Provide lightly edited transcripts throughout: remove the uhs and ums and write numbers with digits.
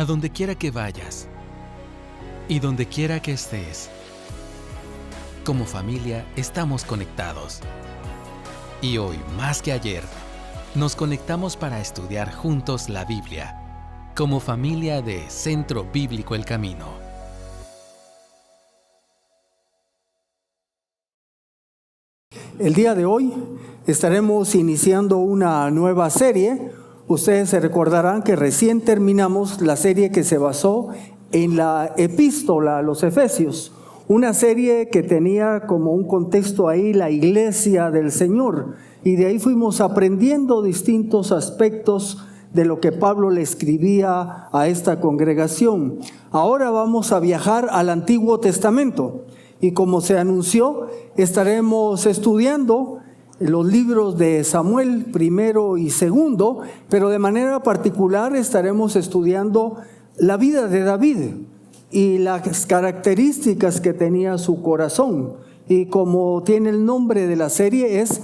a donde quiera que vayas y donde quiera que estés. Como familia estamos conectados. Y hoy, más que ayer, nos conectamos para estudiar juntos la Biblia, como familia de Centro Bíblico El Camino. El día de hoy estaremos iniciando una nueva serie. Ustedes se recordarán que recién terminamos la serie que se basó en la epístola a los Efesios, una serie que tenía como un contexto ahí la iglesia del Señor, y de ahí fuimos aprendiendo distintos aspectos de lo que Pablo le escribía a esta congregación. Ahora vamos a viajar al Antiguo Testamento, y como se anunció, estaremos estudiando los libros de Samuel, primero y segundo, pero de manera particular estaremos estudiando la vida de David y las características que tenía su corazón. Y como tiene el nombre de la serie, es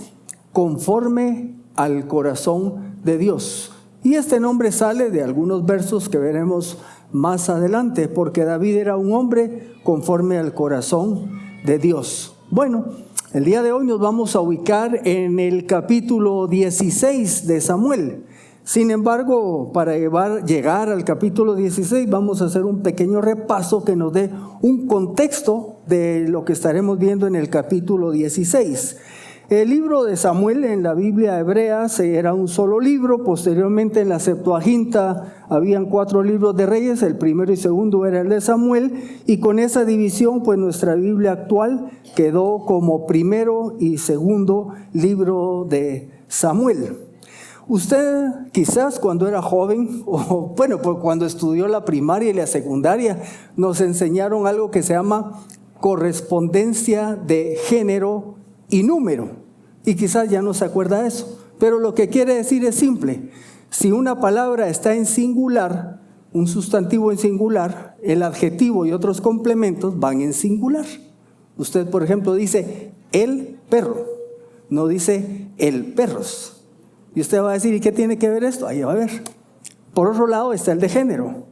Conforme al Corazón de Dios. Y este nombre sale de algunos versos que veremos más adelante, porque David era un hombre conforme al corazón de Dios. Bueno, el día de hoy nos vamos a ubicar en el capítulo 16 de Samuel. Sin embargo, para llegar al capítulo 16 vamos a hacer un pequeño repaso que nos dé un contexto de lo que estaremos viendo en el capítulo 16. El libro de Samuel en la Biblia hebrea era un solo libro. Posteriormente en la Septuaginta habían 4 libros de Reyes, el primero y segundo era el de Samuel, y con esa división pues nuestra Biblia actual quedó como primero y segundo libro de Samuel. Usted quizás cuando era joven, o bueno, pues cuando estudió la primaria y la secundaria, nos enseñaron algo que se llama correspondencia de género y número, y quizás ya no se acuerda de eso, pero lo que quiere decir es simple. Si una palabra está en singular, un sustantivo en singular, el adjetivo y otros complementos van en singular. Usted, por ejemplo, dice el perro, no dice el perros. Y usted va a decir, ¿y qué tiene que ver esto? Ahí va a ver. Por otro lado está el de género.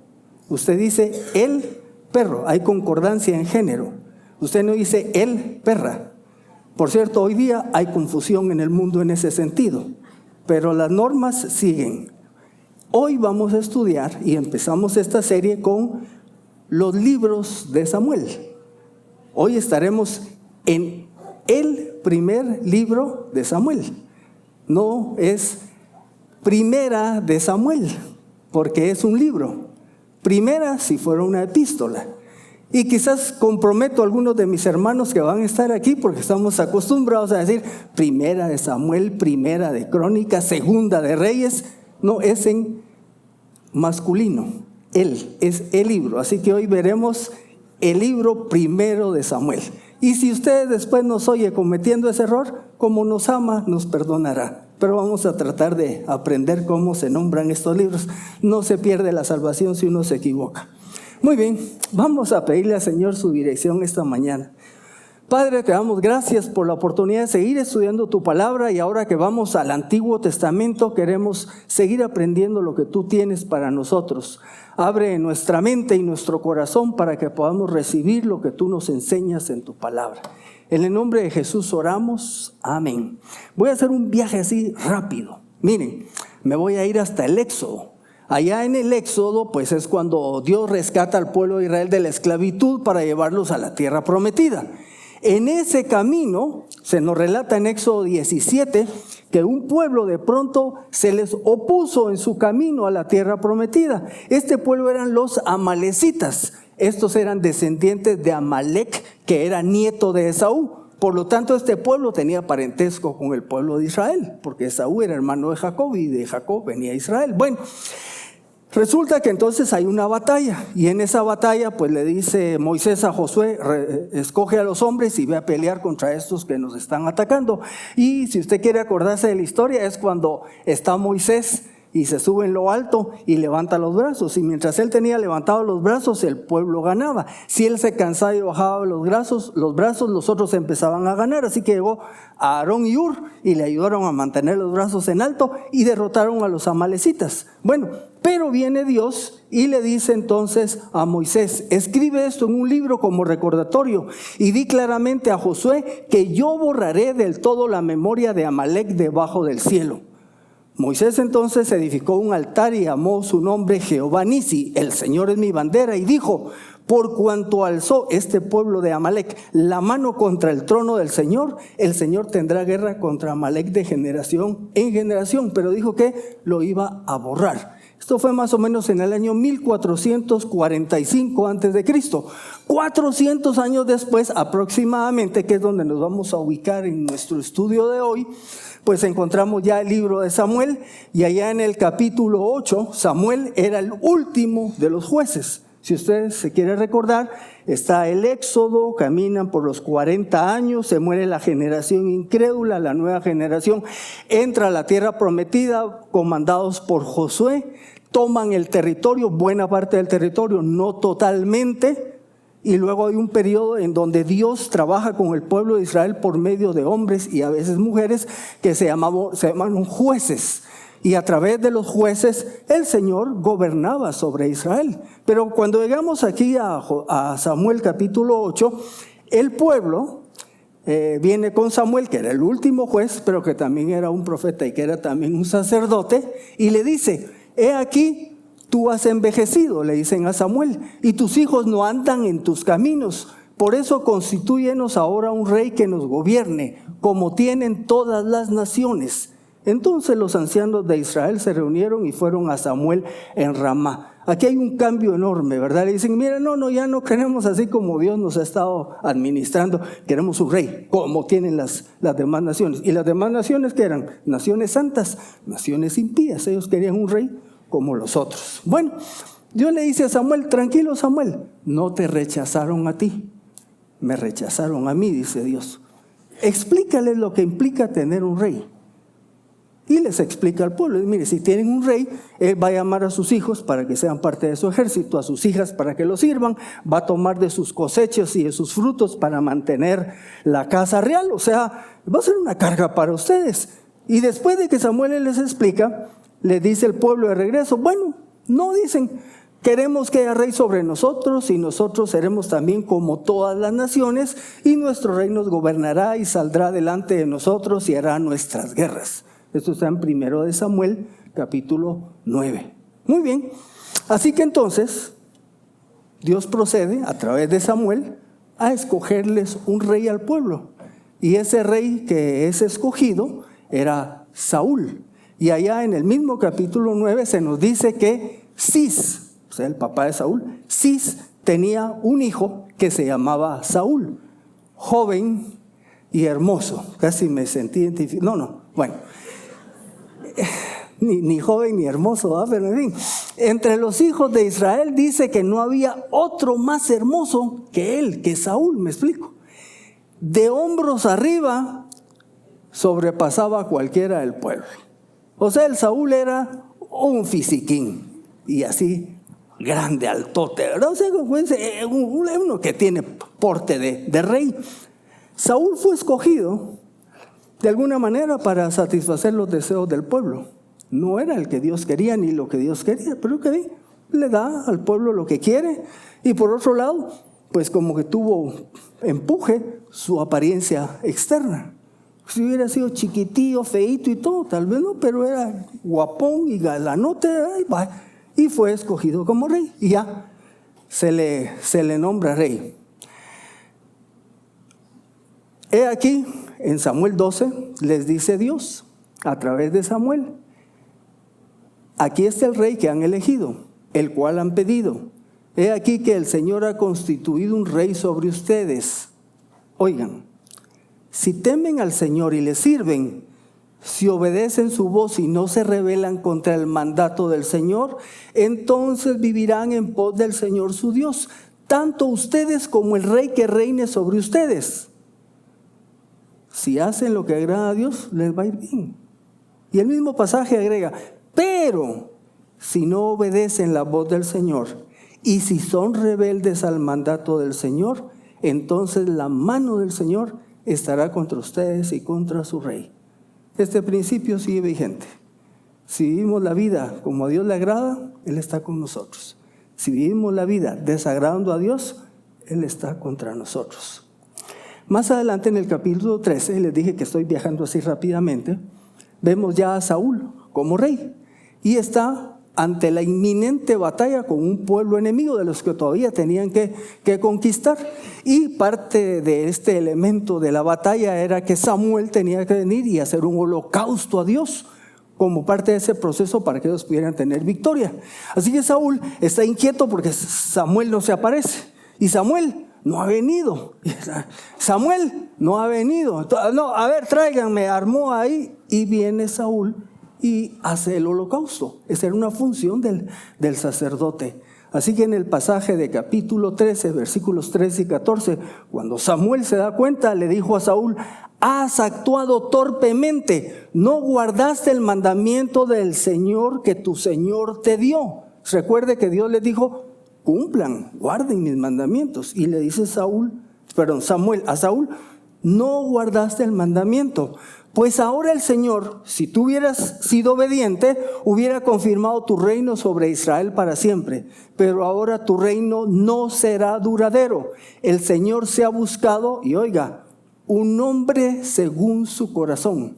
Usted dice el perro, hay concordancia en género. Usted no dice el perra. Por cierto, hoy día hay confusión en el mundo en ese sentido, pero las normas siguen. Hoy vamos a estudiar y empezamos esta serie con los libros de Samuel. Hoy estaremos en el primer libro de Samuel. No es primera de Samuel, porque es un libro. Primera si fuera una epístola. Y quizás comprometo a algunos de mis hermanos que van a estar aquí, porque estamos acostumbrados a decir primera de Samuel, primera de Crónicas, segunda de Reyes. No, es en masculino. Él es el libro. Así que hoy veremos el libro primero de Samuel. Y si usted después nos oye cometiendo ese error, como nos ama, nos perdonará. Pero vamos a tratar de aprender cómo se nombran estos libros. No se pierde la salvación si uno se equivoca. Muy bien, vamos a pedirle al Señor su dirección esta mañana. Padre, te damos gracias por la oportunidad de seguir estudiando tu palabra, y ahora que vamos al Antiguo Testamento queremos seguir aprendiendo lo que tú tienes para nosotros. Abre nuestra mente y nuestro corazón para que podamos recibir lo que tú nos enseñas en tu palabra. En el nombre de Jesús oramos, amén. Voy a hacer un viaje así rápido. Miren, me voy a ir hasta el Éxodo. Allá en el Éxodo, pues es cuando Dios rescata al pueblo de Israel de la esclavitud para llevarlos a la tierra prometida. En ese camino, se nos relata en Éxodo 17, que un pueblo de pronto se les opuso en su camino a la tierra prometida. Este pueblo eran los amalecitas. Estos eran descendientes de Amalec, que era nieto de Esaú. Por lo tanto, este pueblo tenía parentesco con el pueblo de Israel, porque Esaú era hermano de Jacob y de Jacob venía Israel. Bueno, resulta que entonces hay una batalla, y en esa batalla pues le dice Moisés a Josué, escoge a los hombres y ve a pelear contra estos que nos están atacando. Y si usted quiere acordarse de la historia, es cuando está Moisés y se sube en lo alto y levanta los brazos. Y mientras él tenía levantados los brazos, el pueblo ganaba. Si él se cansaba y bajaba los brazos, los otros empezaban a ganar. Así que llegó a Aarón y Hur y le ayudaron a mantener los brazos en alto y derrotaron a los amalecitas. Bueno, pero viene Dios y le dice entonces a Moisés: escribe esto en un libro como recordatorio y di claramente a Josué que yo borraré del todo la memoria de Amalec debajo del cielo. Moisés entonces edificó un altar y llamó su nombre Jehová Nisi, el Señor es mi bandera, y dijo: por cuanto alzó este pueblo de Amalec la mano contra el trono del Señor, el Señor tendrá guerra contra Amalec de generación en generación. Pero dijo que lo iba a borrar. Esto fue más o menos en el año 1445 a.C. 400 años después aproximadamente, que es donde nos vamos a ubicar en nuestro estudio de hoy, pues encontramos ya el libro de Samuel, y allá en el capítulo 8, Samuel era el último de los jueces. Si ustedes se quieren recordar, está el Éxodo, caminan por los 40 años, se muere la generación incrédula, la nueva generación entra a la tierra prometida, comandados por Josué, toman el territorio, buena parte del territorio, no totalmente. Y luego hay un periodo en donde Dios trabaja con el pueblo de Israel por medio de hombres y a veces mujeres que se llamaban jueces. Y a través de los jueces el Señor gobernaba sobre Israel. Pero cuando llegamos aquí a Samuel capítulo 8, el pueblo viene con Samuel, que era el último juez, pero que también era un profeta y que era también un sacerdote, y le dice: he aquí, tú has envejecido, le dicen a Samuel, y tus hijos no andan en tus caminos. Por eso constitúyenos ahora un rey que nos gobierne, como tienen todas las naciones. Entonces los ancianos de Israel se reunieron y fueron a Samuel en Ramá. Aquí hay un cambio enorme, ¿verdad? Le dicen: mira, ya no queremos así como Dios nos ha estado administrando, queremos un rey, como tienen las demás naciones. Y las demás naciones, que eran naciones santas, naciones impías, ellos querían un rey como los otros. Bueno, Dios le dice a Samuel: tranquilo Samuel, no te rechazaron a ti, me rechazaron a mí, dice Dios. Explícales lo que implica tener un rey. Y les explica al pueblo: mire, si tienen un rey, él va a llamar a sus hijos para que sean parte de su ejército, a sus hijas para que lo sirvan, va a tomar de sus cosechas y de sus frutos para mantener la casa real. O sea, va a ser una carga para ustedes. Y después de que Samuel les explica, le dice el pueblo de regreso: bueno, no, dicen, queremos que haya rey sobre nosotros y nosotros seremos también como todas las naciones y nuestro rey nos gobernará y saldrá delante de nosotros y hará nuestras guerras. Esto está en 1 Samuel, capítulo 9. Muy bien, así que entonces Dios procede a través de Samuel a escogerles un rey al pueblo. Y ese rey que es escogido era Saúl. Y allá en el mismo capítulo 9 se nos dice que Cis, o sea, el papá de Saúl, Cis tenía un hijo que se llamaba Saúl, joven y hermoso. Casi me sentí identificado. Bueno, ni joven ni hermoso, pero en fin, entre los hijos de Israel dice que no había otro más hermoso que él, que Saúl, me explico. De hombros arriba sobrepasaba a cualquiera del pueblo. O sea, el Saúl era un fisiquín y así grande, altote, ¿verdad? O sea, uno que tiene porte de rey. Saúl fue escogido de alguna manera para satisfacer los deseos del pueblo. No era el que Dios quería ni lo que Dios quería, pero que le da al pueblo lo que quiere. Y por otro lado, pues como que tuvo empuje su apariencia externa. Si hubiera sido chiquitillo, feíto y todo, tal vez no, pero era guapón y galanote, y fue escogido como rey. Y ya se le nombra rey. He aquí, en Samuel 12, les dice Dios, a través de Samuel: aquí está el rey que han elegido, el cual han pedido. He aquí que el Señor ha constituido un rey sobre ustedes. Oigan, si temen al Señor y le sirven, si obedecen su voz y no se rebelan contra el mandato del Señor, entonces vivirán en pos del Señor su Dios, tanto ustedes como el rey que reine sobre ustedes. Si hacen lo que agrada a Dios, les va a ir bien. Y el mismo pasaje agrega: Pero si no obedecen la voz del Señor y si son rebeldes al mandato del Señor, entonces la mano del Señor estará contra ustedes y contra su rey. Este principio sigue vigente. Si vivimos la vida como a Dios le agrada, Él está con nosotros. Si vivimos la vida desagradando a Dios, Él está contra nosotros. Más adelante en el capítulo 13, les dije que estoy viajando así rápidamente, vemos ya a Saúl como rey y está ante la inminente batalla con un pueblo enemigo de los que todavía tenían que conquistar. Y parte de este elemento de la batalla era que Samuel tenía que venir y hacer un holocausto a Dios como parte de ese proceso para que ellos pudieran tener victoria. Así que Saúl está inquieto porque Samuel no se aparece. Y Samuel no ha venido. Samuel no ha venido. No, a ver, tráiganme. Armó ahí y viene Saúl y hace el holocausto. Esa era una función del sacerdote. Así que en el pasaje de capítulo 13, versículos 13 y 14, cuando Samuel se da cuenta, le dijo a Saúl: has actuado torpemente, no guardaste el mandamiento del Señor que tu Señor te dio. Recuerde que Dios les dijo: cumplan, guarden mis mandamientos. Y le dice Samuel a Saúl: no guardaste el mandamiento. Pues ahora el Señor, si tú hubieras sido obediente, hubiera confirmado tu reino sobre Israel para siempre. Pero ahora tu reino no será duradero. El Señor se ha buscado, y oiga, un hombre según su corazón,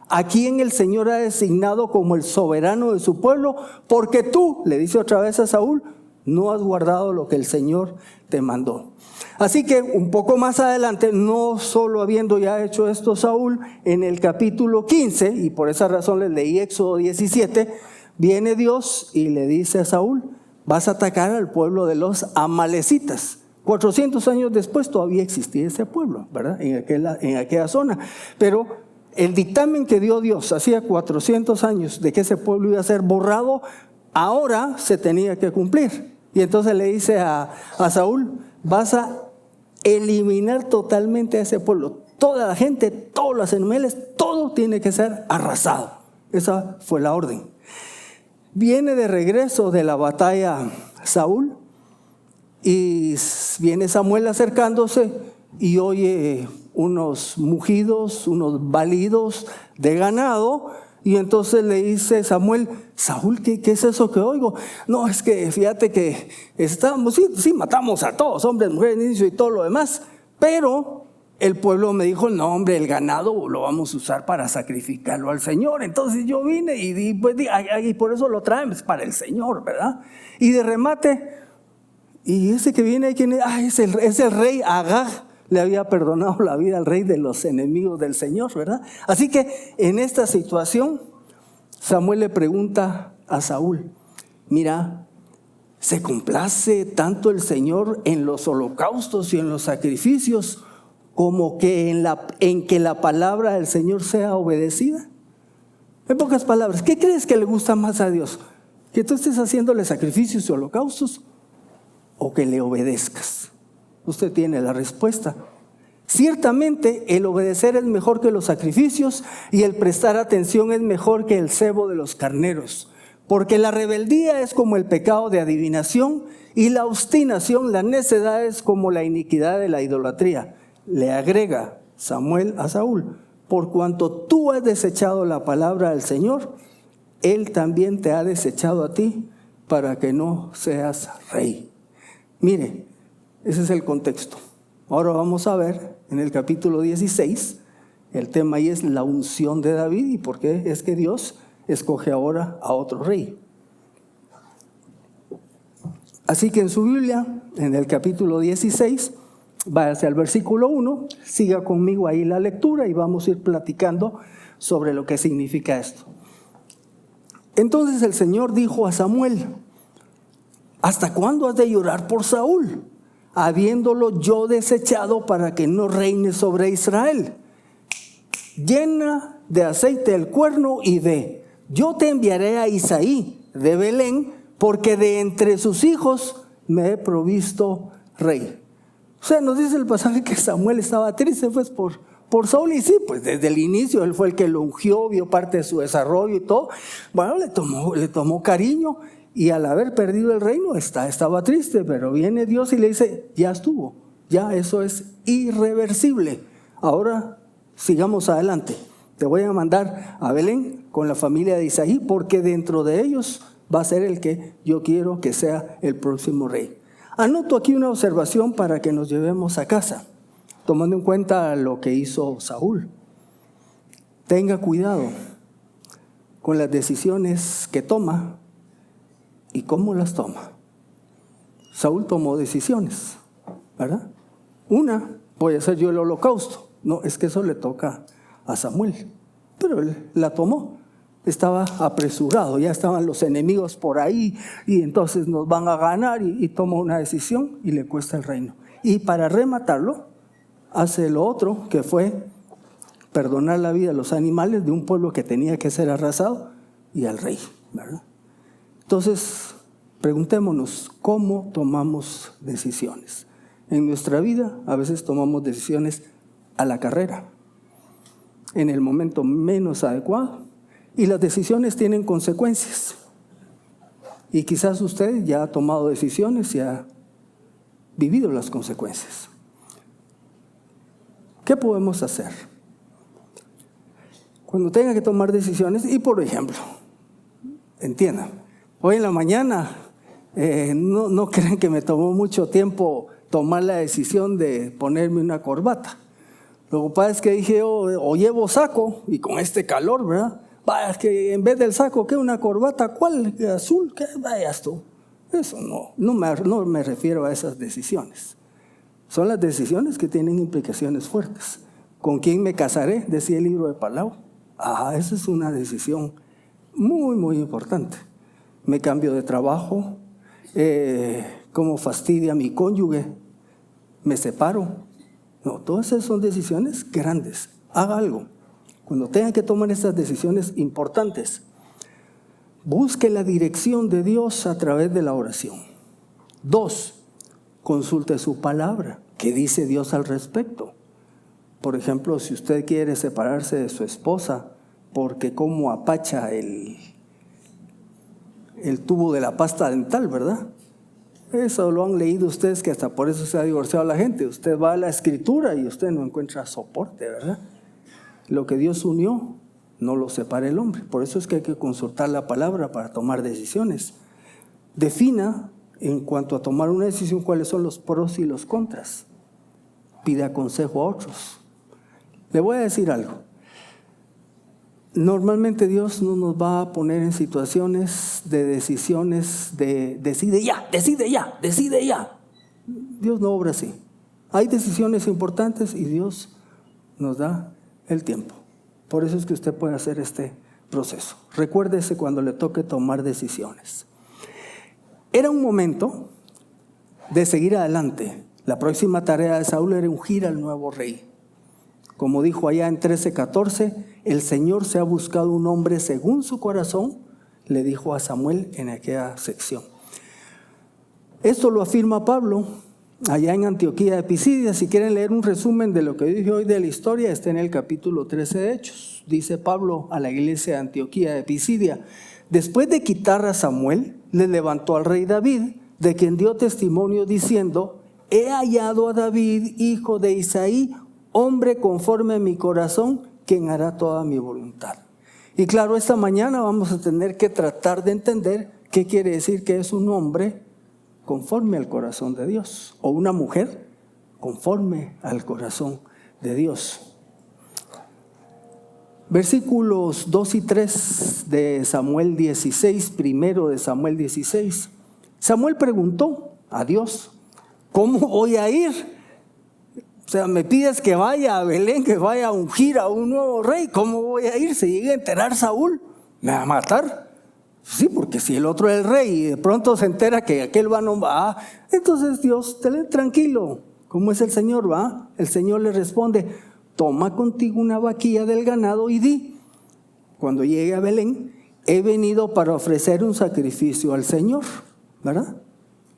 a quien el Señor ha designado como el soberano de su pueblo, porque tú, le dice otra vez a Saúl, no has guardado lo que el Señor te mandó. Así que un poco más adelante, no solo habiendo ya hecho esto Saúl, en el capítulo 15, y por esa razón les leí Éxodo 17, viene Dios y le dice a Saúl: vas a atacar al pueblo de los amalecitas. 400 años después todavía existía ese pueblo, ¿verdad? En aquella zona. Pero el dictamen que dio Dios hacía 400 años de que ese pueblo iba a ser borrado, ahora se tenía que cumplir. Y entonces le dice a Saúl: vas a eliminar totalmente a ese pueblo. Toda la gente, todos los animales, todo tiene que ser arrasado. Esa fue la orden. Viene de regreso de la batalla Saúl y viene Samuel acercándose y oye unos mugidos, unos balidos de ganado. Y entonces le dice Samuel: Saúl, ¿qué es eso que oigo? No, es que fíjate que sí, matamos a todos, hombres, mujeres, niños y todo lo demás. Pero el pueblo me dijo: no, hombre, el ganado lo vamos a usar para sacrificarlo al Señor. Entonces yo vine y por eso lo traen, es para el Señor, ¿verdad? Y de remate, y ese que viene, ¿quién es? Es el rey Agag. Le había perdonado la vida al rey de los enemigos del Señor, ¿verdad? Así que en esta situación, Samuel le pregunta a Saúl: mira, ¿se complace tanto el Señor en los holocaustos y en los sacrificios como que en que la palabra del Señor sea obedecida? En pocas palabras, ¿qué crees que le gusta más a Dios? ¿Que tú estés haciéndole sacrificios y holocaustos o que le obedezcas? Usted tiene la respuesta. Ciertamente el obedecer es mejor que los sacrificios y el prestar atención es mejor que el cebo de los carneros. Porque la rebeldía es como el pecado de adivinación y la obstinación, la necedad es como la iniquidad de la idolatría. Le agrega Samuel a Saúl: por cuanto tú has desechado la palabra del Señor, Él también te ha desechado a ti para que no seas rey. Mire, ese es el contexto. Ahora vamos a ver en el capítulo 16, el tema ahí es la unción de David y por qué es que Dios escoge ahora a otro rey. Así que en su Biblia, en el capítulo 16, váyase al versículo 1, siga conmigo ahí la lectura y vamos a ir platicando sobre lo que significa esto. Entonces el Señor dijo a Samuel: ¿hasta cuándo has de llorar por Saúl, habiéndolo yo desechado para que no reine sobre Israel? Llena de aceite el cuerno y ve, yo te enviaré a Isaí de Belén, porque de entre sus hijos me he provisto rey. O sea, nos dice el pasaje que Samuel estaba triste pues por por Saúl, y sí, pues desde el inicio él fue el que lo ungió, vio parte de su desarrollo y todo. Bueno, le tomó cariño, y al haber perdido el reino estaba triste, pero viene Dios y le dice, ya estuvo, ya eso es irreversible. Ahora sigamos adelante. Te voy a mandar a Belén con la familia de Isaí, porque dentro de ellos va a ser el que yo quiero que sea el próximo rey. Anoto aquí una observación para que nos llevemos a casa, tomando en cuenta lo que hizo Saúl. Tenga cuidado con las decisiones que toma y cómo las toma. Saúl tomó decisiones, ¿verdad? Una, voy a hacer yo el holocausto. No, es que eso le toca a Samuel, pero él la tomó. Estaba apresurado, ya estaban los enemigos por ahí y entonces nos van a ganar, y toma una decisión y le cuesta el reino. Y para rematarlo, hace lo otro, que fue perdonar la vida a los animales de un pueblo que tenía que ser arrasado y al rey, ¿verdad? Entonces, preguntémonos, ¿cómo tomamos decisiones? En nuestra vida a veces tomamos decisiones a la carrera, en el momento menos adecuado, y las decisiones tienen consecuencias. Y quizás usted ya ha tomado decisiones y ha vivido las consecuencias. ¿Qué podemos hacer cuando tenga que tomar decisiones? Y por ejemplo, entiendan, hoy en la mañana no crean que me tomó mucho tiempo tomar la decisión de ponerme una corbata. Lo que pasa es que dije, o llevo saco, y con este calor, ¿verdad? Vaya, es que en vez del saco, ¿qué? Una corbata, ¿cuál? ¿Azul? ¿Qué? Vayas tú. Eso no me refiero a esas decisiones. Son las decisiones que tienen implicaciones fuertes. ¿Con quién me casaré? Decía el libro de Palau. Esa es una decisión muy, muy importante. Me cambio de trabajo, cómo fastidia a mi cónyuge, me separo. No, todas esas son decisiones grandes. Haga algo. Cuando tenga que tomar esas decisiones importantes, busque la dirección de Dios a través de la oración. 2, consulte su palabra. ¿Qué dice Dios al respecto? Por ejemplo, si usted quiere separarse de su esposa porque como apacha el tubo de la pasta dental, ¿verdad? Eso lo han leído ustedes, que hasta por eso se ha divorciado la gente. Usted va a la escritura y usted no encuentra soporte, ¿verdad? Lo que Dios unió, no lo separa el hombre. Por eso es que hay que consultar la palabra para tomar decisiones. Defina, en cuanto a tomar una decisión, cuáles son los pros y los contras. Pida consejo a otros. Le voy a decir algo. Normalmente Dios no nos va a poner en situaciones de decisiones de decide ya. Dios no obra así. Hay decisiones importantes y Dios nos da el tiempo. Por eso es que usted puede hacer este proceso. Recuérdese cuando le toque tomar decisiones. Era un momento de seguir adelante. La próxima tarea de Saúl era ungir al nuevo rey. Como dijo allá en 13:14, el Señor se ha buscado un hombre según su corazón, le dijo a Samuel en aquella sección. Esto lo afirma Pablo allá en Antioquía de Pisidia. Si quieren leer un resumen de lo que dije hoy de la historia, está en el capítulo 13 de Hechos. Dice Pablo a la iglesia de Antioquía de Pisidia: después de quitar a Samuel, le levantó al rey David, de quien dio testimonio diciendo: he hallado a David, hijo de Isaí, hombre conforme a mi corazón, quien hará toda mi voluntad. Y claro, esta mañana vamos a tener que tratar de entender qué quiere decir que es un hombre conforme al corazón de Dios, o una mujer conforme al corazón de Dios. Versículos 2 y 3 de Samuel 16, primero de Samuel 16. Samuel preguntó a Dios: ¿cómo voy a ir? O sea, me pides que vaya a Belén, que vaya a ungir a un nuevo rey. ¿Cómo voy a ir? Si llega a enterar Saúl, ¿me va a matar? Sí, porque si el otro es el rey y de pronto se entera que aquel va a nombrar, entonces Dios, tranquilo, ¿cómo es el Señor? ¿Va? El Señor le responde: toma contigo una vaquilla del ganado y di: cuando llegue a Belén, he venido para ofrecer un sacrificio al Señor, ¿verdad?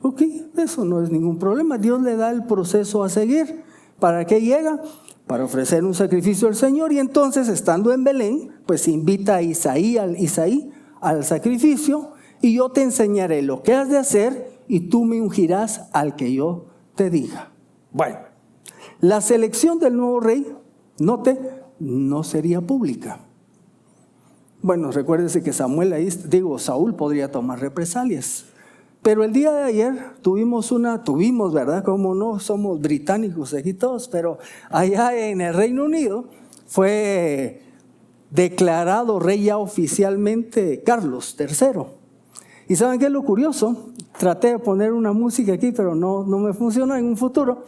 Ok, eso no es ningún problema. Dios le da el proceso a seguir. ¿Para qué llega? para ofrecer un sacrificio al Señor, y entonces, estando en Belén, pues invita a Isaí al sacrificio, y yo te enseñaré lo que has de hacer, y tú me ungirás al que yo te diga. Bueno, la selección del nuevo rey, note, no sería pública. Bueno, recuérdese que Saúl podría tomar represalias. Pero el día de ayer tuvimos, ¿verdad? Como no somos británicos aquí todos, pero allá en el Reino Unido fue declarado rey ya oficialmente Carlos III. ¿Y saben qué es lo curioso? Traté de poner una música aquí, pero no me funcionó en un futuro.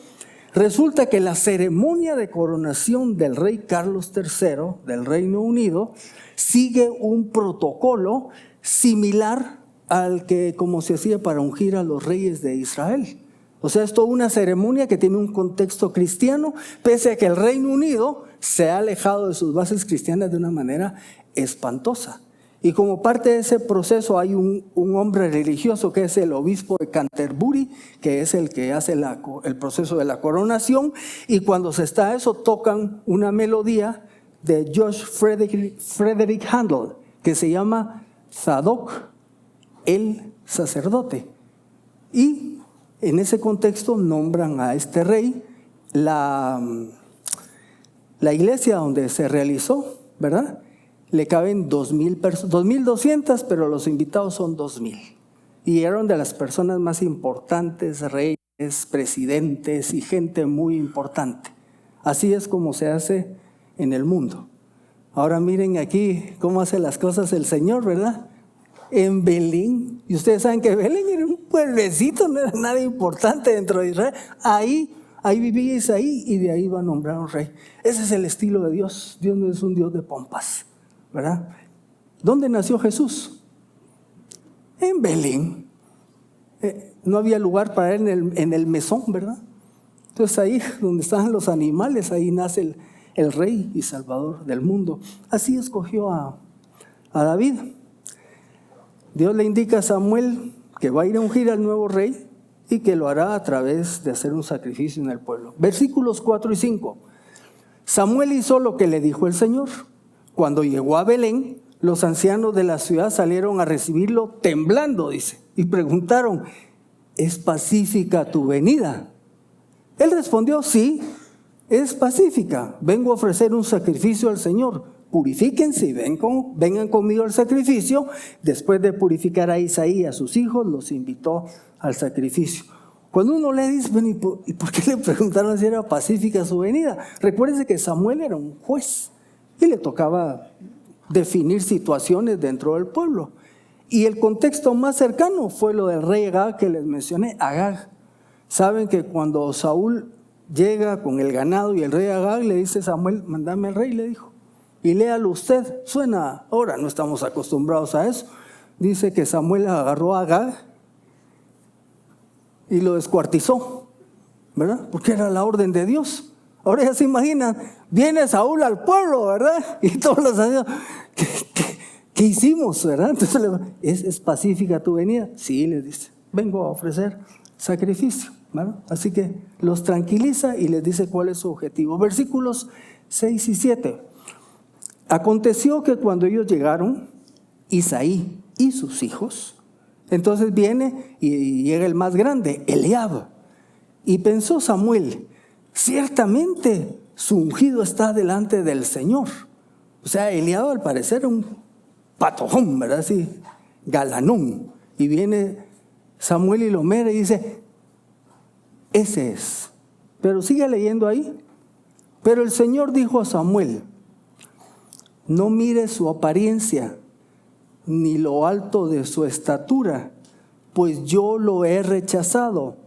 Resulta que la ceremonia de coronación del rey Carlos III del Reino Unido sigue un protocolo similar al que como se hacía para ungir a los reyes de Israel. O sea, es toda una ceremonia que tiene un contexto cristiano, pese a que el Reino Unido se ha alejado de sus bases cristianas de una manera espantosa. Y como parte de ese proceso hay un hombre religioso que es el obispo de Canterbury, que es el que hace el proceso de la coronación, y cuando se está eso tocan una melodía de George Frederick Handel, que se llama Zadok, el sacerdote. Y en ese contexto nombran a este rey. La iglesia donde se realizó, ¿verdad?, le caben 2,200, pero los invitados son 2,000. Y eran de las personas más importantes, reyes, presidentes y gente muy importante. Así es como se hace en el mundo. Ahora miren aquí cómo hace las cosas el Señor, ¿verdad? En Belén, y ustedes saben que Belén era un pueblecito, no era nada importante dentro de Israel. Ahí vivía Isaí, y de ahí va a nombrar un rey. Ese es el estilo de Dios. Dios no es un Dios de pompas, ¿verdad? ¿Dónde nació Jesús? En Belén. No había lugar para él en el mesón, ¿verdad? Entonces ahí donde estaban los animales, ahí nace el rey y salvador del mundo. Así escogió a David. Dios le indica a Samuel que va a ir a ungir al nuevo rey y que lo hará a través de hacer un sacrificio en el pueblo. Versículos 4 y 5. Samuel hizo lo que le dijo el Señor. Cuando llegó a Belén, los ancianos de la ciudad salieron a recibirlo temblando, dice, y preguntaron: ¿es pacífica tu venida? Él respondió: sí, es pacífica. Vengo a ofrecer un sacrificio al Señor. Purifíquense y vengan conmigo al sacrificio. Después de purificar a Isaí y a sus hijos, los invitó al sacrificio. Cuando uno le dice, bueno, ¿y por qué le preguntaron si era pacífica su venida? Recuérdense que Samuel era un juez y le tocaba definir situaciones dentro del pueblo. Y el contexto más cercano fue lo del rey Agag que les mencioné, Agag. Saben que cuando Saúl llega con el ganado y el rey Agag le dice: Samuel, mándame al rey, le dijo, y léalo usted. Suena, ahora no estamos acostumbrados a eso. Dice que Samuel agarró a Agag y lo descuartizó, ¿verdad? Porque era la orden de Dios. Ahora ya se imaginan, viene Saúl al pueblo, ¿verdad? Y todos los años, ¿qué hicimos, verdad? Entonces, ¿es pacífica tu venida? Sí, les dice, vengo a ofrecer sacrificio, ¿verdad? Así que los tranquiliza y les dice cuál es su objetivo. Versículos 6 y 7. Aconteció que cuando ellos llegaron, Isaí y sus hijos, entonces viene y llega el más grande, Eliab. Y pensó Samuel: ciertamente su ungido está delante del Señor. O sea, Eliab al parecer era un patojón, ¿verdad? Así, galanón. Y viene Samuel y lo mira y dice: ese es. Pero sigue leyendo ahí. Pero el Señor dijo a Samuel: no mires su apariencia, ni lo alto de su estatura, pues yo lo he rechazado.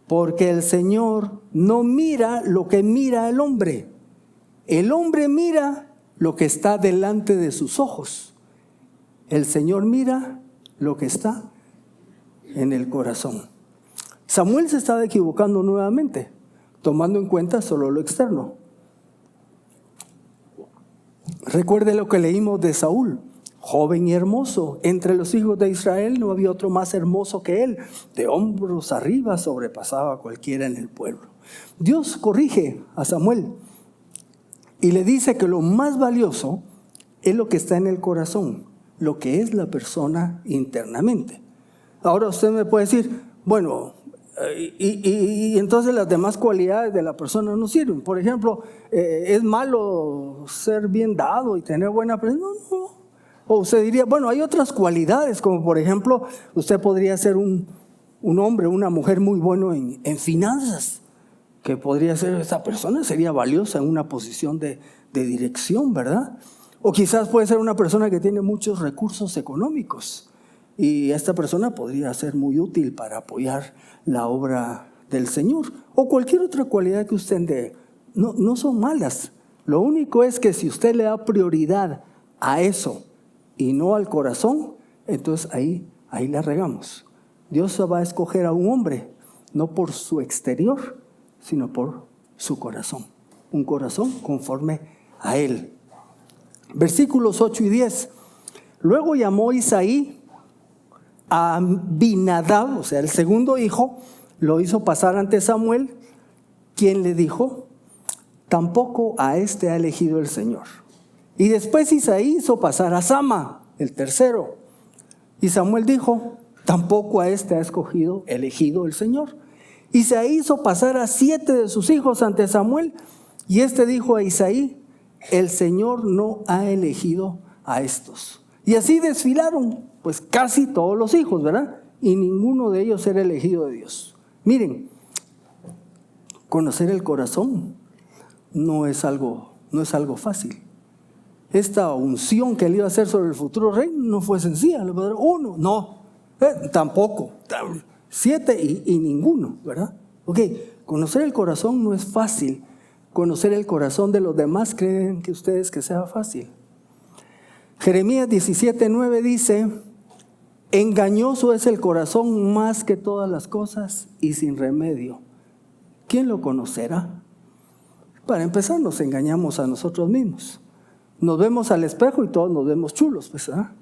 Porque el Señor no mira lo que mira el hombre. El hombre mira lo que está delante de sus ojos. El Señor mira lo que está en el corazón. Samuel se estaba equivocando nuevamente, tomando en cuenta solo lo externo. Recuerde lo que leímos de Saúl, joven y hermoso. Entre los hijos de Israel no había otro más hermoso que él. De hombros arriba sobrepasaba a cualquiera en el pueblo. Dios corrige a Samuel Y le dice que lo más valioso es lo que está en el corazón, lo que es la persona internamente. Ahora usted me puede decir, bueno, y entonces las demás cualidades de la persona no sirven. Por ejemplo, ¿es malo ser bien dado y tener buena presencia? No. O usted diría, bueno, hay otras cualidades, como por ejemplo, usted podría ser un hombre, una mujer muy bueno en finanzas, que podría ser, esa persona sería valiosa en una posición de dirección, ¿verdad? O quizás puede ser una persona que tiene muchos recursos económicos y esta persona podría ser muy útil para apoyar la obra del Señor. O cualquier otra cualidad que usted dé. No son malas. Lo único es que si usted le da prioridad a eso y no al corazón, entonces ahí la regamos. Dios va a escoger a un hombre, no por su exterior, sino por su corazón. Un corazón conforme a Él. Versículos 8 y 10. Luego llamó Isaí a Abinadab, o sea, el segundo hijo, lo hizo pasar ante Samuel, quien le dijo, tampoco a este ha elegido el Señor. Y después Isaí hizo pasar a Sama, el tercero. Y Samuel dijo, tampoco a este ha elegido el Señor. Isaí hizo pasar a 7 de sus hijos ante Samuel, y este dijo a Isaí, el Señor no ha elegido a estos. Y así desfilaron, pues casi todos los hijos, ¿verdad? Y ninguno de ellos era elegido de Dios. Miren, conocer el corazón no es algo fácil. Esta unción que él iba a hacer sobre el futuro rey no fue sencilla. Uno, no, tampoco. 7 y ninguno, ¿verdad? Ok, conocer el corazón no es fácil. Conocer el corazón de los demás, ¿creen que ustedes que sea fácil? Jeremías 17:9 dice, engañoso es el corazón más que todas las cosas y sin remedio. ¿Quién lo conocerá? Para empezar, nos engañamos a nosotros mismos. Nos vemos al espejo y todos nos vemos chulos, pues, ¿ah?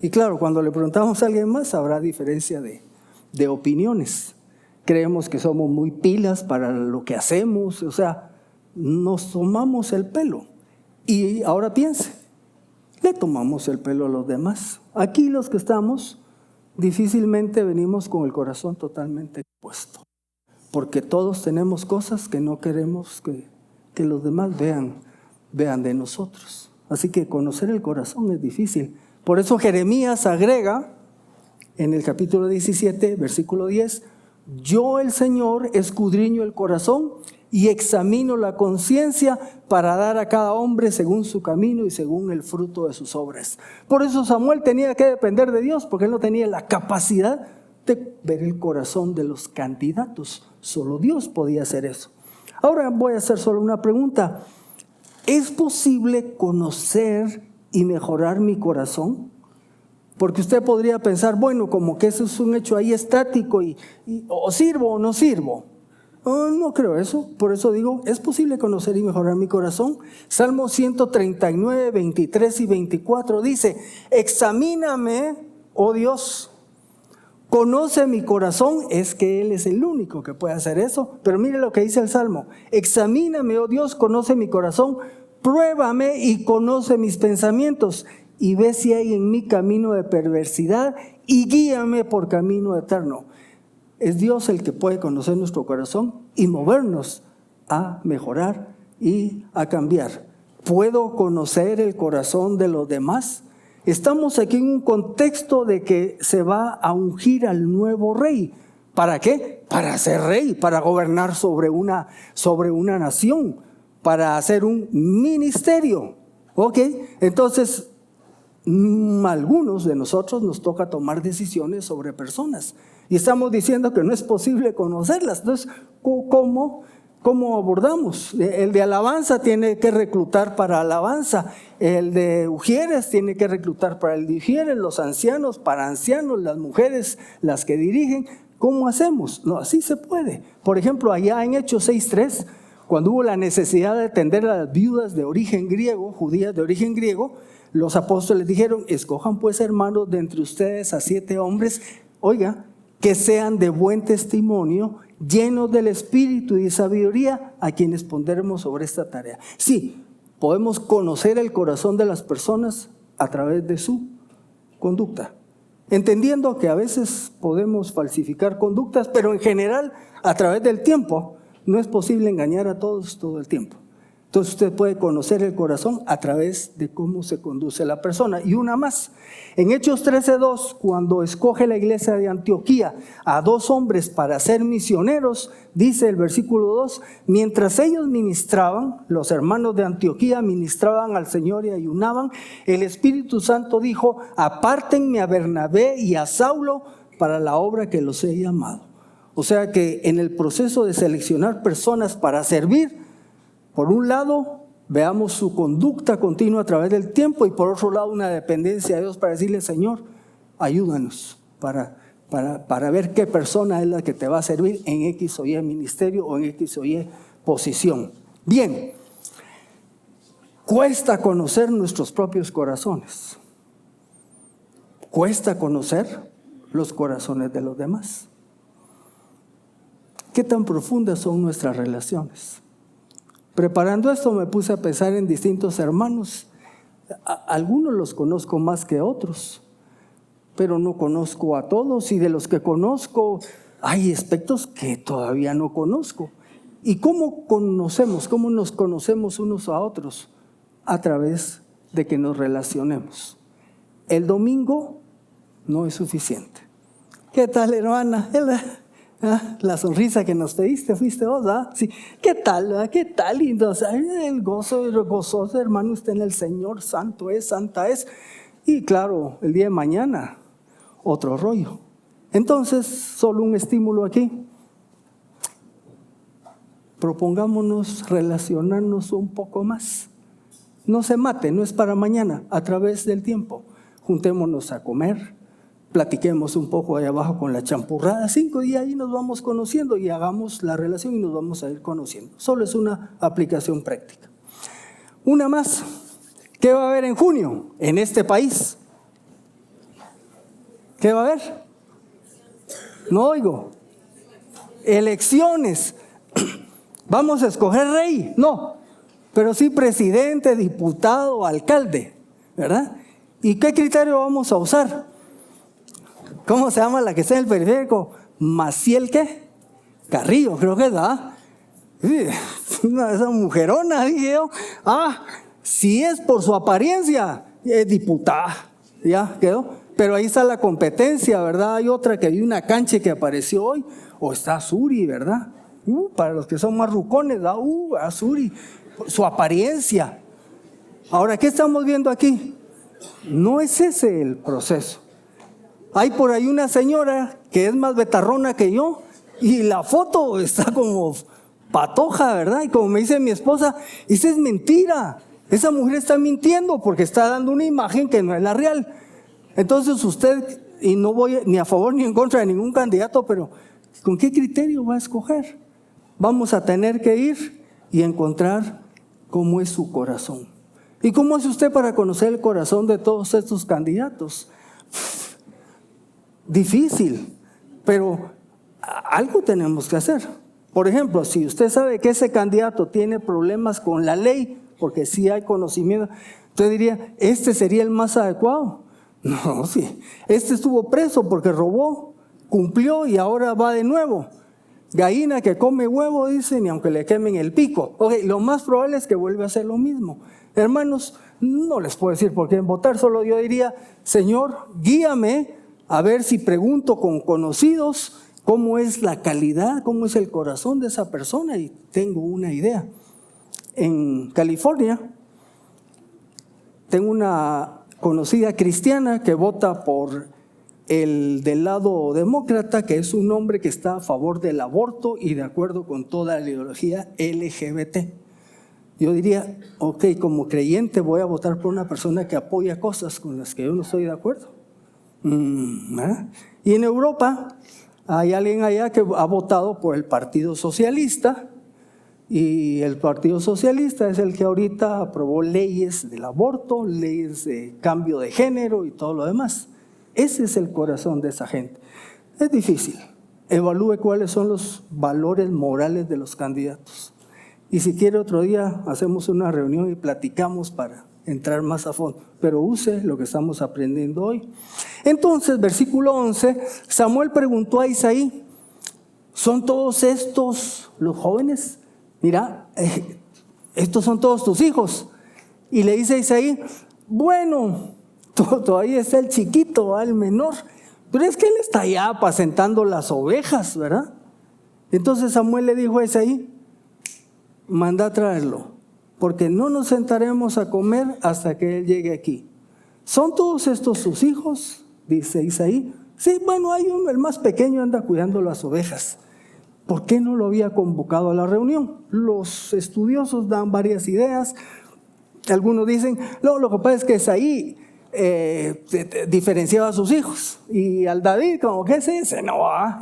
Y claro, cuando le preguntamos a alguien más, habrá diferencia de opiniones. Creemos que somos muy pilas para lo que hacemos, o sea, nos tomamos el pelo. Y ahora piense, le tomamos el pelo a los demás. Aquí los que estamos, difícilmente venimos con el corazón totalmente expuesto, porque todos tenemos cosas que no queremos que los demás vean de nosotros. Así que conocer el corazón es difícil. Por eso Jeremías agrega en el capítulo 17, versículo 10, yo el Señor escudriño el corazón y examino la conciencia para dar a cada hombre según su camino y según el fruto de sus obras. Por eso Samuel tenía que depender de Dios, porque él no tenía la capacidad de ver el corazón de los candidatos. Solo Dios podía hacer eso. Ahora voy a hacer solo una pregunta. ¿Es posible conocer y mejorar mi corazón? Porque usted podría pensar, bueno, como que eso es un hecho ahí estático o sirvo o no sirvo. No creo eso, por eso digo, ¿es posible conocer y mejorar mi corazón? Salmo 139, 23 y 24 dice, examíname, oh Dios, conoce mi corazón, es que Él es el único que puede hacer eso, pero mire lo que dice el Salmo, examíname, oh Dios, conoce mi corazón, pruébame y conoce mis pensamientos, y ve si hay en mí camino de perversidad, y guíame por camino eterno. Es Dios el que puede conocer nuestro corazón y movernos a mejorar y a cambiar. ¿Puedo conocer el corazón de los demás? Estamos aquí en un contexto de que se va a ungir al nuevo rey. ¿Para qué? Para ser rey, para gobernar sobre una nación, para hacer un ministerio. ¿Ok? Entonces, algunos de nosotros nos toca tomar decisiones sobre personas. Y estamos diciendo que no es posible conocerlas. Entonces, ¿cómo abordamos? El de alabanza tiene que reclutar para alabanza. El de ujieres tiene que reclutar para el de ujieres. Los ancianos para ancianos. Las mujeres, las que dirigen. ¿Cómo hacemos? No, así se puede. Por ejemplo, allá en Hechos 6:3, cuando hubo la necesidad de atender a las viudas de origen griego, judías de origen griego, los apóstoles dijeron, escojan pues hermanos de entre ustedes a 7 hombres, oiga, que sean de buen testimonio, llenos del espíritu y de sabiduría, a quienes pondremos sobre esta tarea. Sí, podemos conocer el corazón de las personas a través de su conducta. Entendiendo que a veces podemos falsificar conductas, pero en general, a través del tiempo, no es posible engañar a todos todo el tiempo. Entonces usted puede conocer el corazón a través de cómo se conduce la persona. Y una más, en Hechos 13:2, cuando escoge la iglesia de Antioquía a 2 hombres para ser misioneros, dice el versículo 2, mientras ellos ministraban, los hermanos de Antioquía ministraban al Señor y ayunaban, el Espíritu Santo dijo, apártenme a Bernabé y a Saulo para la obra que los he llamado. O sea que en el proceso de seleccionar personas para servir, por un lado, veamos su conducta continua a través del tiempo y por otro lado una dependencia de Dios para decirle, Señor, ayúdanos para ver qué persona es la que te va a servir en X o Y ministerio o en X o Y posición. Bien, cuesta conocer nuestros propios corazones. Cuesta conocer los corazones de los demás. ¿Qué tan profundas son nuestras relaciones? Preparando esto me puse a pensar en distintos hermanos. Algunos los conozco más que otros, pero no conozco a todos, y de los que conozco hay aspectos que todavía no conozco. ¿Y cómo nos conocemos unos a otros? A través de que nos relacionemos. El domingo no es suficiente. ¿Qué tal, hermana? La sonrisa que nos pediste, fuiste vos, ¿ah? Sí. ¿Qué tal? ¿Qué tal? Y entonces, el gozoso hermano, usted en el Señor, santo es, santa es. Y claro, el día de mañana, otro rollo. Entonces, solo un estímulo aquí. Propongámonos relacionarnos un poco más. No se mate, no es para mañana, a través del tiempo. Juntémonos a comer. Platiquemos un poco ahí abajo con la champurrada, 5 días y nos vamos conociendo y hagamos la relación y nos vamos a ir conociendo. Solo es una aplicación práctica. Una más. ¿Qué va a haber en junio en este país? ¿Qué va a haber? No oigo. Elecciones. ¿Vamos a escoger rey? No. Pero sí presidente, diputado, alcalde, ¿verdad? ¿Y qué criterio vamos a usar? ¿Cómo se llama la que está en el periférico? Maciel, ¿qué? Carrillo, creo que es, ¿verdad? Esa mujerona, dije yo. Si es por su apariencia, es diputada, ya quedó. Pero ahí está la competencia, ¿verdad? Hay otra que vi una cancha que apareció hoy, o está Suri, ¿verdad? Para los que son más rucones, ¿verdad? Suri, su apariencia. Ahora, ¿qué estamos viendo aquí? No es ese el proceso. Hay por ahí una señora que es más betarrona que yo y la foto está como patoja, ¿verdad? Y como me dice mi esposa, esa es mentira. Esa mujer está mintiendo porque está dando una imagen que no es la real. Entonces usted, y no voy ni a favor ni en contra de ningún candidato, pero ¿con qué criterio va a escoger? Vamos a tener que ir y encontrar cómo es su corazón. ¿Y cómo hace usted para conocer el corazón de todos estos candidatos? Difícil, pero algo tenemos que hacer. Por ejemplo, si usted sabe que ese candidato tiene problemas con la ley, porque sí hay conocimiento, usted diría, ¿este sería el más adecuado? No, sí. Este estuvo preso porque robó, cumplió y ahora va de nuevo. Gallina que come huevo, dicen, y aunque le quemen el pico. Lo más probable es que vuelva a hacer lo mismo. Hermanos, no les puedo decir por qué votar, solo yo diría, Señor, guíame a ver si pregunto con conocidos cómo es la calidad, cómo es el corazón de esa persona y tengo una idea. En California tengo una conocida cristiana que vota por el del lado demócrata, que es un hombre que está a favor del aborto y de acuerdo con toda la ideología LGBT. Yo diría, ok, como creyente voy a votar por una persona que apoya cosas con las que yo no estoy de acuerdo. Y en Europa hay alguien allá que ha votado por el Partido Socialista y el Partido Socialista es el que ahorita aprobó leyes del aborto, leyes de cambio de género y todo lo demás. Ese es el corazón de esa gente. Es difícil. Evalúe cuáles son los valores morales de los candidatos Y si quiere otro día hacemos una reunión y platicamos para entrar más a fondo. Pero use lo que estamos aprendiendo hoy. Entonces, versículo 11, Samuel preguntó a Isaí, ¿son todos estos los jóvenes? Mira, estos son todos tus hijos. Y le dice a Isaí, bueno, todavía está el chiquito, el menor, pero es que él está allá apacentando las ovejas, ¿verdad? Entonces Samuel le dijo a Isaí, manda a traerlo, porque no nos sentaremos a comer hasta que él llegue aquí. ¿Son todos estos sus hijos? Dice Isaí. Sí, bueno, hay uno, el más pequeño anda cuidando las ovejas. ¿Por qué no lo había convocado a la reunión? Los estudiosos dan varias ideas. Algunos dicen, no, lo que pasa es que Isaí diferenciaba a sus hijos. Y al David, como que ese no va.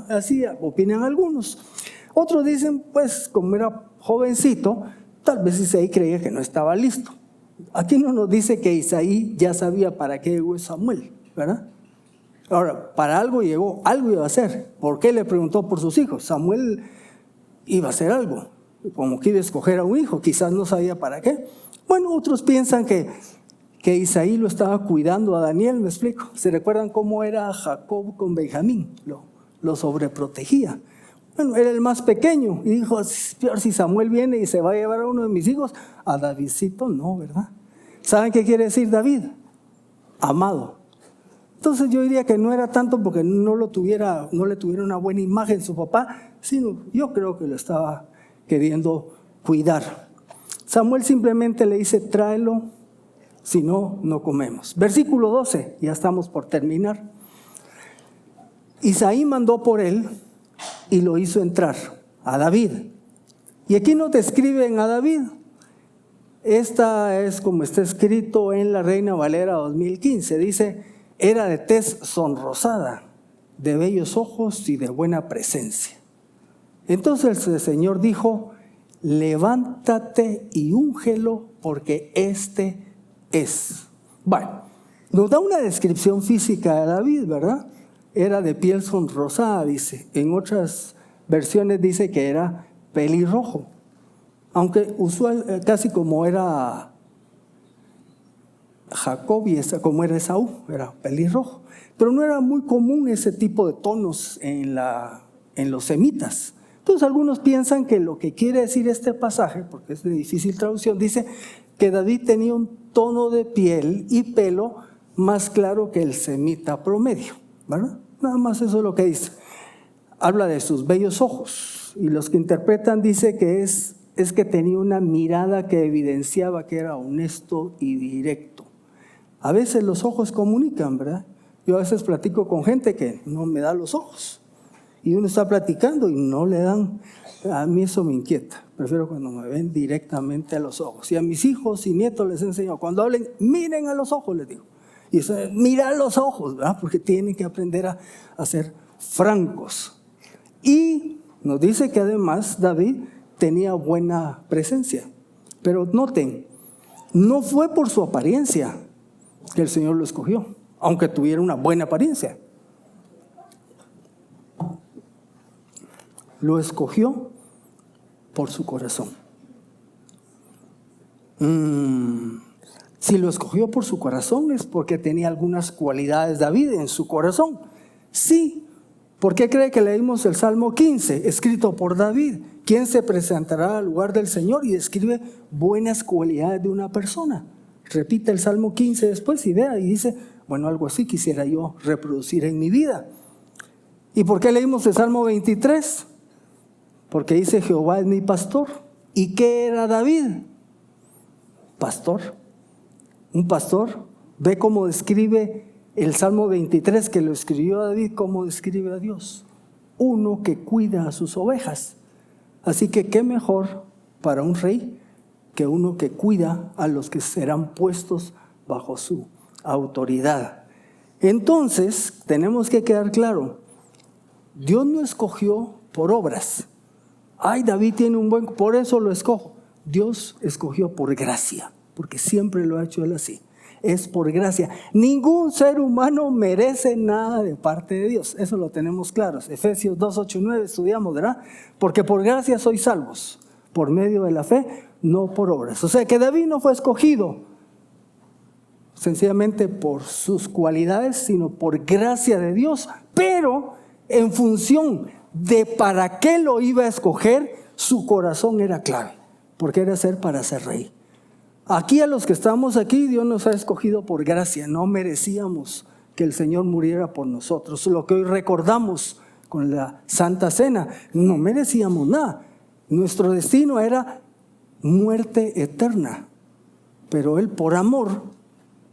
Así opinan algunos. Otros dicen, pues, como era jovencito, tal vez Isaí creía que no estaba listo. Aquí no nos dice que Isaí ya sabía para qué llegó Samuel, ¿verdad? Ahora, para algo llegó, algo iba a hacer. ¿Por qué le preguntó por sus hijos? Samuel iba a hacer algo, como que iba a escoger a un hijo, quizás no sabía para qué. Bueno, otros piensan que Isaí lo estaba cuidando a Daniel, ¿me explico? ¿Se recuerdan cómo era Jacob con Benjamín? Lo sobreprotegía. Bueno, era el más pequeño y dijo, peor si Samuel viene y se va a llevar a uno de mis hijos, a Davidcito no, ¿verdad? ¿Saben qué quiere decir David? Amado. Entonces yo diría que no era tanto porque no le tuviera una buena imagen su papá, sino yo creo que lo estaba queriendo cuidar. Samuel simplemente le dice, tráelo, si no, no comemos. Versículo 12, ya estamos por terminar. Isaí mandó por él y lo hizo entrar a David. Y aquí nos describen a David. Esta es como está escrito en la Reina Valera 2015. Dice, era de tez sonrosada, de bellos ojos y de buena presencia. Entonces el Señor dijo, levántate y úngelo porque este es. Bueno, nos da una descripción física de David, ¿verdad? Era de piel sonrosada, dice. En otras versiones dice que era pelirrojo. Aunque usual, casi como era Jacob y como era Esaú, era pelirrojo. Pero no era muy común ese tipo de tonos en los semitas. Entonces algunos piensan que lo que quiere decir este pasaje, porque es de difícil traducción, dice que David tenía un tono de piel y pelo más claro que el semita promedio, ¿verdad? Nada más eso es lo que dice. Habla de sus bellos ojos y los que interpretan dice que es que tenía una mirada que evidenciaba que era honesto y directo. A veces los ojos comunican, ¿verdad? Yo a veces platico con gente que no me da los ojos y uno está platicando y no le dan. A mí eso me inquieta. Prefiero cuando me ven directamente a los ojos. Y a mis hijos y nietos les enseño, cuando hablen, miren a los ojos, les digo. Y eso es, mira a los ojos, ¿verdad? Porque tienen que aprender a ser francos. Y nos dice que además David tenía buena presencia. Pero noten, no fue por su apariencia que el Señor lo escogió, aunque tuviera una buena apariencia. Lo escogió por su corazón. Si lo escogió por su corazón es porque tenía algunas cualidades David en su corazón. Sí. ¿Por qué cree que leímos el Salmo 15, escrito por David? ¿Quién se presentará al lugar del Señor? Y describe buenas cualidades de una persona. Repite el Salmo 15 después y vea y dice, bueno, algo así quisiera yo reproducir en mi vida. ¿Y por qué leímos el Salmo 23? Porque dice, Jehová es mi pastor. ¿Y qué era David? Pastor. Un pastor. Ve cómo describe el Salmo 23 que lo escribió David, cómo describe a Dios. Uno que cuida a sus ovejas. Así que qué mejor para un rey que uno que cuida a los que serán puestos bajo su autoridad. Entonces, tenemos que quedar claro, Dios no escogió por obras. Ay, David tiene un buen, por eso lo escojo. Dios escogió por gracia, porque siempre lo ha hecho él así. Es por gracia. Ningún ser humano merece nada de parte de Dios. Eso lo tenemos claro. Efesios 2, 8 y 9 estudiamos, ¿verdad? Porque por gracia sois salvos, por medio de la fe, no por obras. O sea que David no fue escogido sencillamente por sus cualidades, sino por gracia de Dios, pero en función de para qué lo iba a escoger, su corazón era clave, porque era para ser rey. Aquí a los que estamos aquí, Dios nos ha escogido por gracia, no merecíamos que el Señor muriera por nosotros. Lo que hoy recordamos con la Santa Cena, no merecíamos nada. Nuestro destino era muerte eterna, pero Él por amor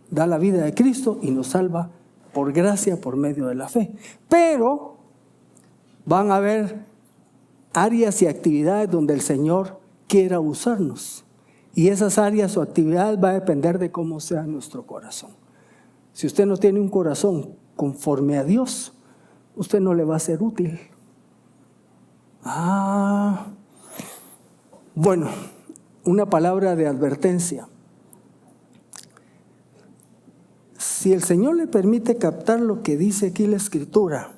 da la vida de Cristo y nos salva por gracia, por medio de la fe. Pero van a haber áreas y actividades donde el Señor quiera usarnos. Y esas áreas o actividades va a depender de cómo sea nuestro corazón. Si usted no tiene un corazón conforme a Dios, usted no le va a ser útil. Bueno, una palabra de advertencia. Si el Señor le permite captar lo que dice aquí la Escritura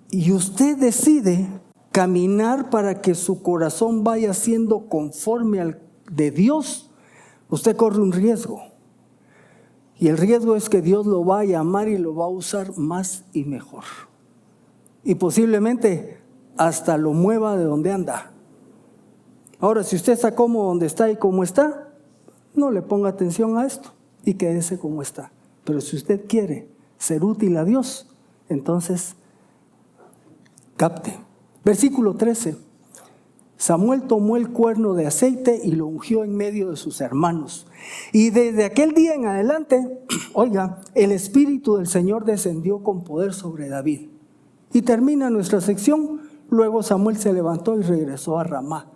y usted decide caminar para que su corazón vaya siendo conforme al de Dios, usted corre un riesgo. Y el riesgo es que Dios lo va a llamar y lo va a usar más y mejor. Y posiblemente hasta lo mueva de donde anda. Ahora, si usted está cómodo donde está y como está, no le ponga atención a esto y quédese como está. Pero si usted quiere ser útil a Dios, entonces capte. Versículo 13. Samuel tomó el cuerno de aceite y lo ungió en medio de sus hermanos. Y desde aquel día en adelante, oiga, el Espíritu del Señor descendió con poder sobre David. Y termina nuestra sección. Luego Samuel se levantó y regresó a Ramá.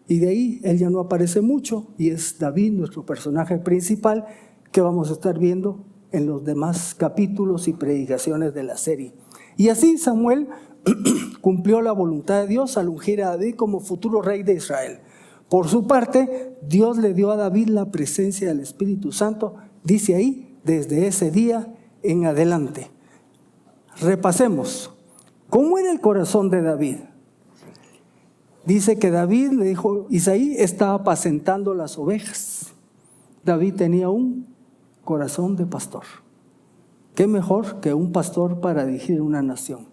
Y de ahí él ya no aparece mucho y es David nuestro personaje principal que vamos a estar viendo en los demás capítulos y predicaciones de la serie. Y así Samuel cumplió la voluntad de Dios al ungir a David como futuro rey de Israel. Por su parte, Dios le dio a David la presencia del Espíritu Santo, dice ahí, desde ese día en adelante. Repasemos. ¿Cómo era el corazón de David? Dice que David, le dijo Isaí, estaba apacentando las ovejas. David tenía un corazón de pastor. ¿Qué mejor que un pastor para dirigir una nación?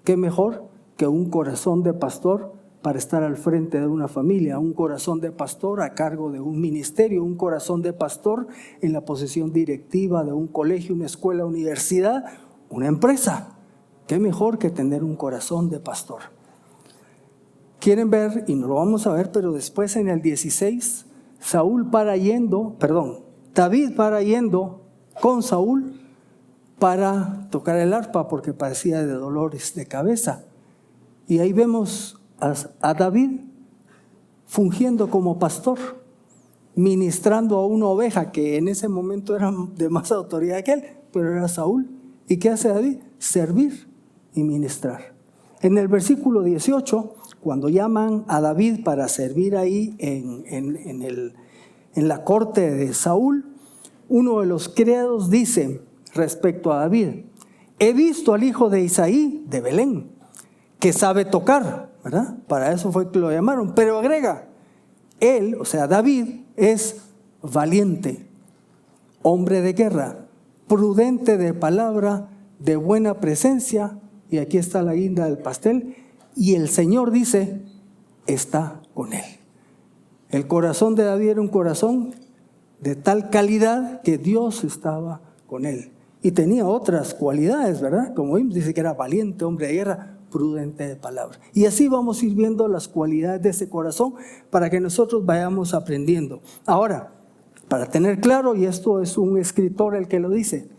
¿Qué mejor que un corazón de pastor para estar al frente de una familia? Un corazón de pastor a cargo de un ministerio, un corazón de pastor en la posición directiva de un colegio, una escuela, universidad, una empresa. ¿Qué mejor que tener un corazón de pastor? Quieren ver, y no lo vamos a ver, pero después en el 16, David para yendo con Saúl para tocar el arpa porque padecía de dolores de cabeza. Y ahí vemos a David fungiendo como pastor, ministrando a una oveja que en ese momento era de más autoridad que él, pero era Saúl. ¿Y qué hace David? Servir y ministrar. En el versículo 18, cuando llaman a David para servir ahí en la corte de Saúl, uno de los criados dice respecto a David: he visto al hijo de Isaí de Belén, que sabe tocar, ¿verdad? Para eso fue que lo llamaron. Pero agrega, él, o sea David, es valiente, hombre de guerra, prudente de palabra, de buena presencia, y aquí está la guinda del pastel, y el Señor dice, está con él. El corazón de David era un corazón de tal calidad que Dios estaba con él. Y tenía otras cualidades, ¿verdad? Como vimos, dice que era valiente, hombre de guerra, prudente de palabra. Y así vamos a ir viendo las cualidades de ese corazón para que nosotros vayamos aprendiendo. Ahora, para tener claro, y esto es un escritor el que lo dice,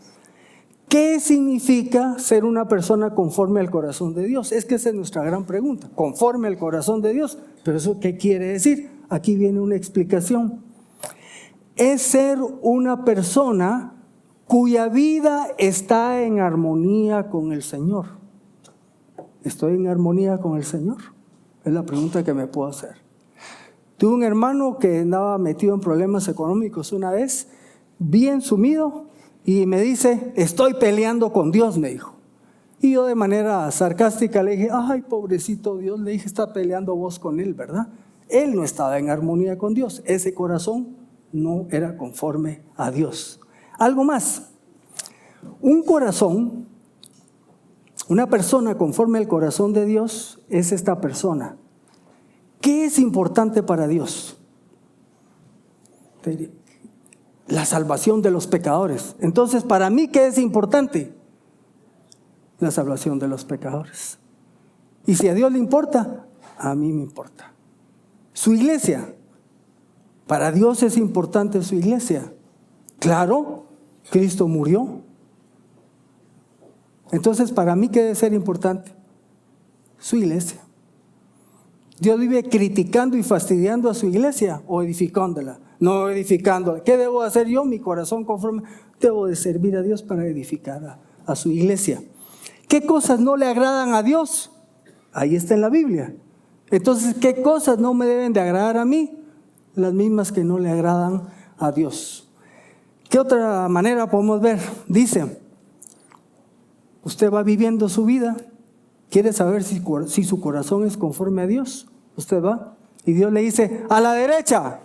¿qué significa ser una persona conforme al corazón de Dios? Es que esa es nuestra gran pregunta. Conforme al corazón de Dios. ¿Pero eso qué quiere decir? Aquí viene una explicación. Es ser una persona cuya vida está en armonía con el Señor. ¿Estoy en armonía con el Señor? Es la pregunta que me puedo hacer. Tuve un hermano que andaba metido en problemas económicos una vez, bien sumido, y me dice, estoy peleando con Dios, me dijo. Y yo de manera sarcástica le dije, ay, pobrecito Dios, le dije, está peleando vos con él, ¿verdad? Él no estaba en armonía con Dios. Ese corazón no era conforme a Dios. Algo más. Un corazón, una persona conforme al corazón de Dios es esta persona. ¿Qué es importante para Dios? La salvación de los pecadores. Entonces, para mí, ¿qué es importante? La salvación de los pecadores. Y si a Dios le importa, a mí me importa. Su iglesia. Para Dios es importante su iglesia. Claro, Cristo murió. Entonces, para mí, ¿qué debe ser importante? Su iglesia. Dios vive criticando y fastidiando a su iglesia o edificándola. No edificándola. ¿Qué debo hacer yo? Mi corazón conforme. Debo de servir a Dios para edificar a su iglesia. ¿Qué cosas no le agradan a Dios? Ahí está en la Biblia. Entonces, ¿qué cosas no me deben de agradar a mí? Las mismas que no le agradan a Dios. ¿Qué otra manera podemos ver? Dice, usted va viviendo su vida, quiere saber si su corazón es conforme a Dios. Usted va y Dios le dice, a la derecha,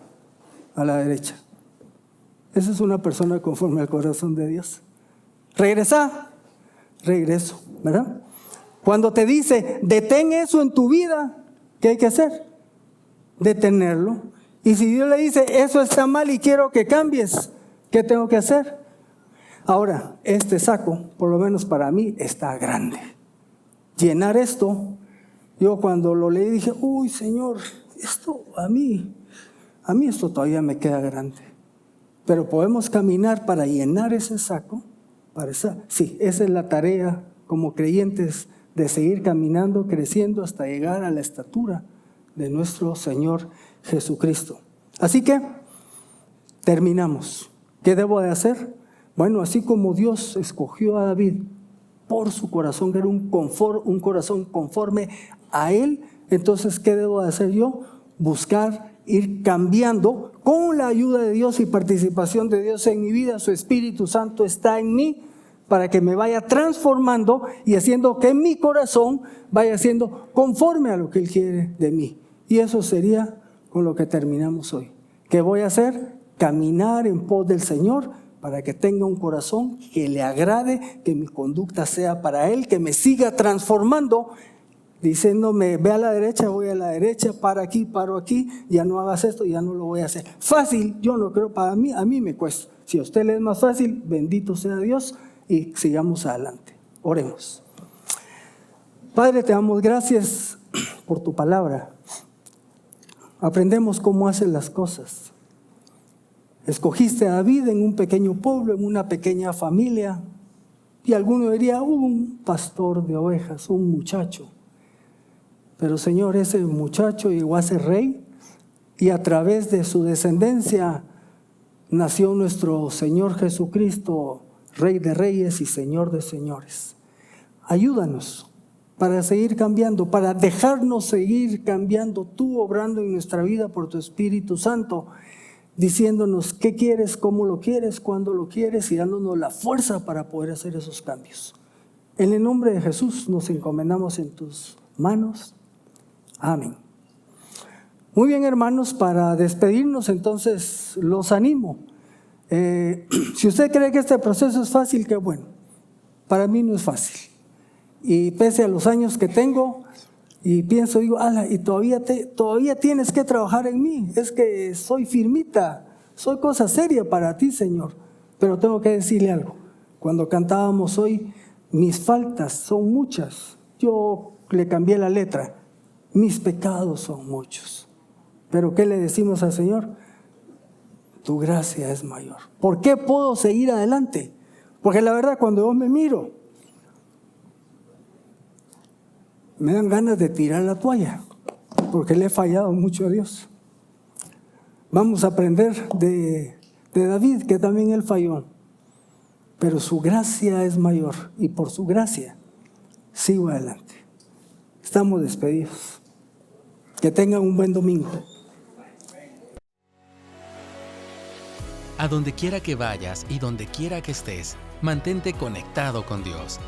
a la derecha. Esa es una persona conforme al corazón de Dios. Regresa, regreso, ¿verdad? Cuando te dice, detén eso en tu vida, ¿qué hay que hacer? Detenerlo. Y si Dios le dice, eso está mal y quiero que cambies, ¿qué tengo que hacer? Ahora, este saco, por lo menos para mí, está grande. Llenar esto, yo cuando lo leí dije, uy, Señor, esto a mí esto todavía me queda grande. Pero podemos caminar para llenar ese saco. Sí, esa es la tarea como creyentes, de seguir caminando, creciendo hasta llegar a la estatura de nuestro Señor Jesucristo. Así que terminamos. ¿Qué debo de hacer? Bueno, así como Dios escogió a David por su corazón, que era un corazón conforme a Él, entonces, ¿qué debo de hacer yo? Buscar ir cambiando con la ayuda de Dios y participación de Dios en mi vida. Su Espíritu Santo está en mí para que me vaya transformando y haciendo que mi corazón vaya siendo conforme a lo que Él quiere de mí. Y eso sería con lo que terminamos hoy. ¿Qué voy a hacer? Caminar en pos del Señor para que tenga un corazón que le agrade, que mi conducta sea para Él, que me siga transformando, diciéndome, ve a la derecha, voy a la derecha, para aquí, paro aquí, ya no hagas esto, ya no lo voy a hacer. Fácil, yo no creo, para mí, a mí me cuesta. Si a usted le es más fácil, bendito sea Dios y sigamos adelante. Oremos. Padre, te damos gracias por tu palabra. Aprendemos cómo haces las cosas. Escogiste a David en un pequeño pueblo, en una pequeña familia, y alguno diría, un pastor de ovejas, un muchacho. Pero Señor, ese muchacho llegó a ser rey, y a través de su descendencia nació nuestro Señor Jesucristo, Rey de reyes y Señor de señores. Ayúdanos para seguir cambiando, para dejarnos seguir cambiando, tú obrando en nuestra vida por tu Espíritu Santo, diciéndonos qué quieres, cómo lo quieres, cuándo lo quieres y dándonos la fuerza para poder hacer esos cambios. En el nombre de Jesús nos encomendamos en tus manos. Amén. Muy bien, hermanos, para despedirnos entonces los animo. Si usted cree que este proceso es fácil, qué bueno. Para mí no es fácil. Y pese a los años que tengo, y pienso, digo, y todavía tienes que trabajar en mí. Es que soy firmita, soy cosa seria para ti, Señor. Pero tengo que decirle algo. Cuando cantábamos hoy, mis faltas son muchas. Yo le cambié la letra. Mis pecados son muchos. Pero ¿qué le decimos al Señor? Tu gracia es mayor. ¿Por qué puedo seguir adelante? Porque la verdad, cuando yo me miro, me dan ganas de tirar la toalla, porque le he fallado mucho a Dios. Vamos a aprender de David, que también él falló, pero su gracia es mayor, y por su gracia sigo adelante. Estamos despedidos. Que tengan un buen domingo. A donde quiera que vayas y donde quiera que estés, mantente conectado con Dios.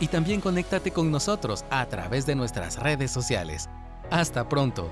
Y también conéctate con nosotros a través de nuestras redes sociales. Hasta pronto.